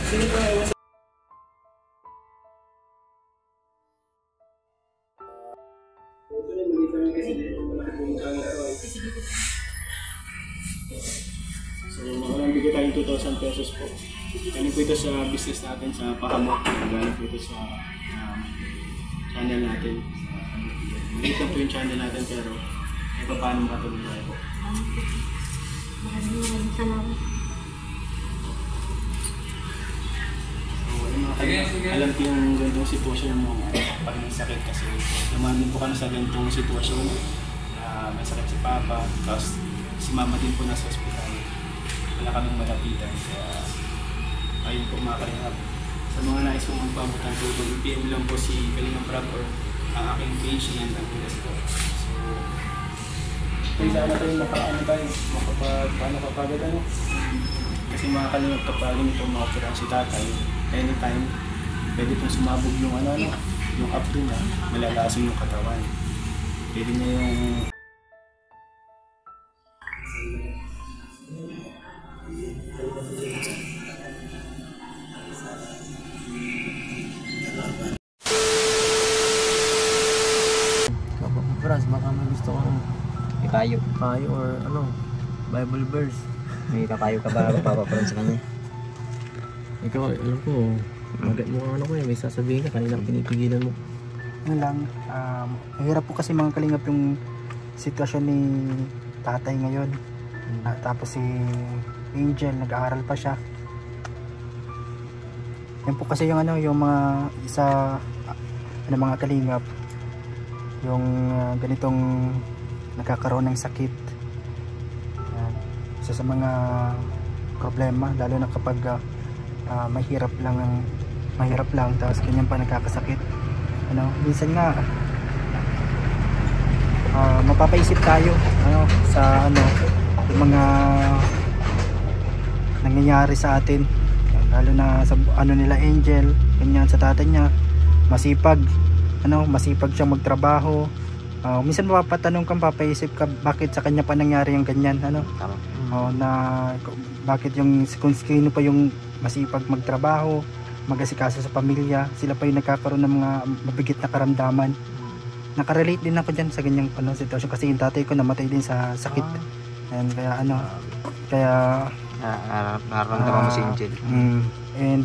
Sino pa ewan sa... Ito na, mali kami kasi malaki po yung channel ko. So, makarambigay tayong 2,000 pesos po. Galing po ito sa business natin sa Pahamok. Galing po ito sa channel natin. Maliit lang po yung channel natin pero ay paano makatulong tayo po. Maraming salamat. Alam ko yung ganitong sitwasyon mo pag may sakit kasi naman din po kami sa ganitong sitwasyon. May sakit si Papa, tapos si Mama din po nasa ospital. Wala kaming malapitan kaya ayun po mga kalingap. Sa mga nais kong magpabot ng tulong, i-PM lang po si Kalingap Rab or ang aking page yan ang pilas po. So, kaya sana tayo makapagod ano. Kasi mga kalingap kapag ganito makapirang si tatay, anytime, pwede pong sumabog yung yung abdo niya, malalason yung katawan. Pwede niya yung... Franz, baka may gusto kang Ikayo. payo or ano, Bible verse. May kakayo ka ba papaparan sa kanya? Ikaw, alam ko, mukhang ano ko may sasabihin ka, kanina pinipigilan mo. Yun lang, mahirap po kasi mga kalingap yung sitwasyon ni tatay ngayon. Tapos si Angel, nag-aaral pa siya. Yan po kasi yung yung mga mga kalingap, yung ganitong nagkakaroon ng sakit. Isa sa mga problema, lalo na kapag mahirap lang tapos ganyan pa nagkakasakit. Minsan nga mapapaisip tayo sa yung mga nangyayari sa atin, lalo na sa nila Angel, ganyan sa tatay niya, masipag siyang magtrabaho. Minsan mapapatanong kang, papaisip ka bakit sa kanya pa nangyari yung ganyan, na bakit kung sino pa yung masipag magtrabaho, mag-asikaso sa pamilya, sila pa yung nagkakaroon ng mga mabigat na karamdaman. Nakarelate din ako dyan sa ganyang sitwasyon kasi yung tatay ko namatay din sa sakit. And kaya nararamdaman mo si Angel. And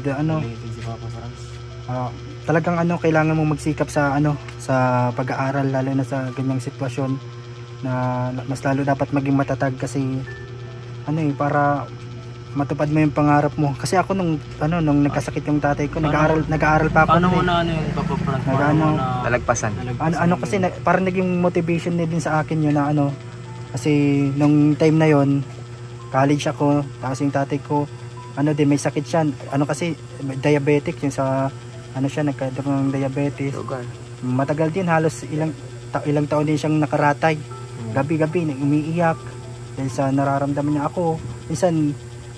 talagang kailangan mong magsikap sa sa pag-aaral, lalo na sa ganyang sitwasyon, na mas lalo dapat maging matatag kasi para matupad mo yung pangarap mo. Kasi ako nung nagkasakit yung tatay ko, nag-aaral pa ako. Yung papaparan? Talagpasan. Kasi parang naging motivation din sa akin yun na kasi nung time na yon, college ako, tapos yung tatay ko din may sakit siya. Kasi diabetic yung sa siya, nagkaroon ng diabetes. Matagal din, halos ilang taon din siyang nakaratay. Gabi-gabi umiiyak dahil sa nararamdaman niya. Ako minsan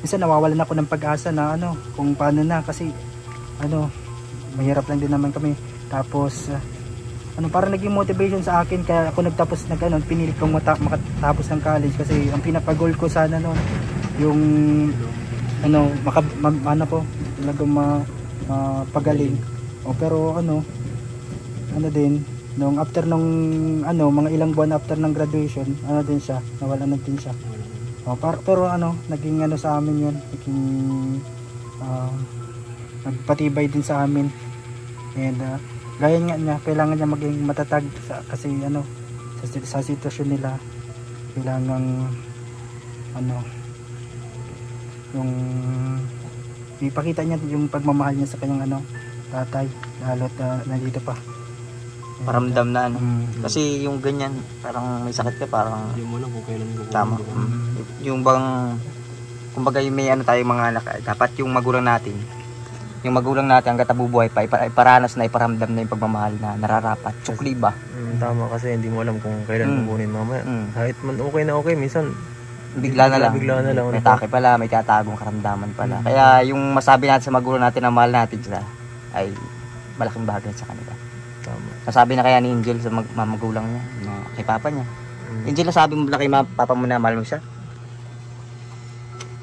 nawawalan ako ng pag-asa na kung paano na, kasi mahirap lang din naman kami. Tapos parang naging motivation sa akin, kaya ako pinilit kong makatapos ng college, kasi ang pinapagol ko sana noon yung talagang pagaling. Pero din nung after mga ilang buwan after ng graduation, din siya, nawalan na din siya. Pero naging sa amin yun, naging nagpatibay din sa amin. And gaya nga niya, kailangan niya maging matatag kasi sa sitwasyon nila, kailangan yung ipakita niya yung pagmamahal niya sa kanyang tatay, lalo't nandito pa. Paramdam na kasi yung ganyan, parang may sakit ka, parang Hindi mo lang kung kailan mo. tama. Yung bang kumbaga may tayo mga anak, dapat yung magulang natin hangga't nabubuhay pa, iparanas na, iparamdam na yung pagmamahal na nararapat. Tsukli ba? Tama, kasi hindi mo alam kung kailan kukunin mamaya. Kahit man okay, minsan bigla na lang. May take pala, may tatagong karamdaman pala. Kaya yung masabi natin sa magulang natin na mahal natin sila ay malaking bagay sa kanila. Tama. Nasabi na kaya ni Angel sa magulang niya, na kay papa niya. Angel, nasabi mo na kay papa mo na mahal mo siya?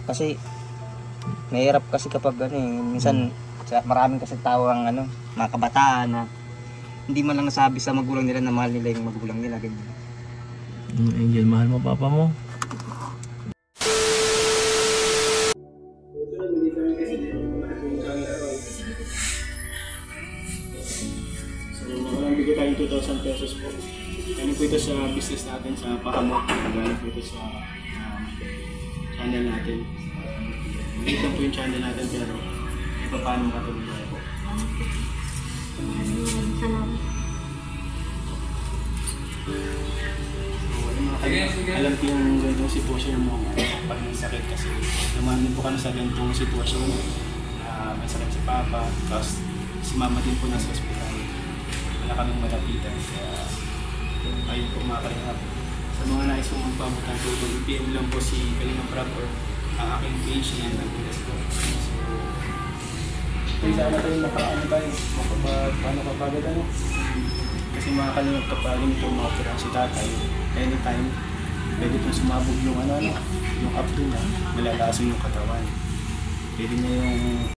Kasi Mahirap kasi kapag ano eh, minsan maraming kasi tao ang ano, mga kabataan na hindi man lang nasabi sa magulang nila na mahal nila yung magulang nila, ganyan. Angel, mahal mo papa mo? So, bigyan tayo 2,000 pesos po. Galing po ito sa business natin sa Pahamot. Galing po ito sa channel natin. Maliit lang po yung channel natin pero paano matuloy po. Salamat. Alam ko yung ganitong sitwasyon ng mga pag may sakit kasi naman po kami sa ganitong sitwasyon. May sakit si Papa, tapos si Mama din po nasa ospital. Wala kaming malapitan. Kaya ayun po mga kalingap. Sa mga nais kong magpabutan po, PM lang po si Kalingap Rap or ang aking page na nag-pilas po. So, sana tayo makaano tayo, paano kapagod ano. Kasi mga kalingap kapag ito makapirang si tatay, anytime, pwede pong sumabog yung yung abdo niya, malalason yung katawan. Pwede niya yung